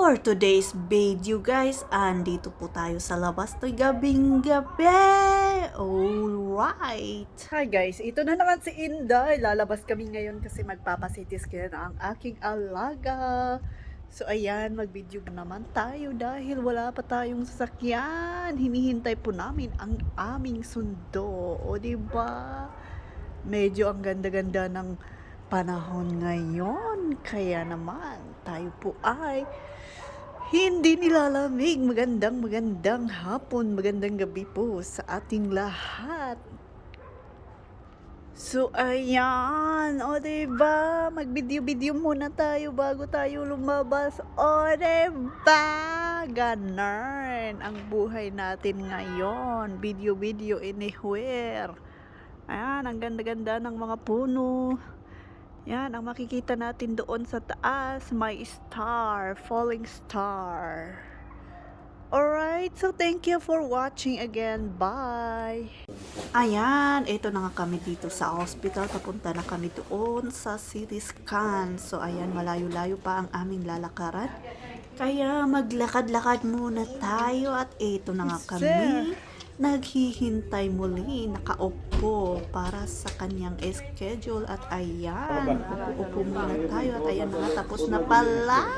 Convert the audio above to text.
For today's video guys, andito po tayo sa labas to gabing gabi. Alright. Hi guys, ito na naman si Inday. Lalabas kami ngayon kasi magpapasitis scan ang aking alaga. So ayan, mag-video naman tayo dahil wala pa tayong sasakyan. Hinihintay po namin ang aming sundo. O diba? Medyo ang ganda-ganda ng panahon ngayon. Kaya naman, tayo po ay hindi nilalamig. Magandang hapon, magandang gabi po sa ating lahat. So, ayan. O, diba? Mag-video-video muna tayo bago tayo lumabas. O, diba? Ganun ang buhay natin ngayon. Video-video anywhere. Ayan, ang ganda-ganda ng mga puno. Yan, ang makikita natin doon sa taas, may star, falling star. Alright, so thank you for watching again. Bye! Ayan, ito na nga kami dito sa hospital. Papunta na kami doon sa CT scan. So ayan, malayo-layo pa ang aming lalakaran. Kaya maglakad-lakad muna tayo at ito na nga kami. Naghihintay muli, nakaupo para sa kanyang schedule at ayan, upo muna tayo at ayan na nga, tapos na pala.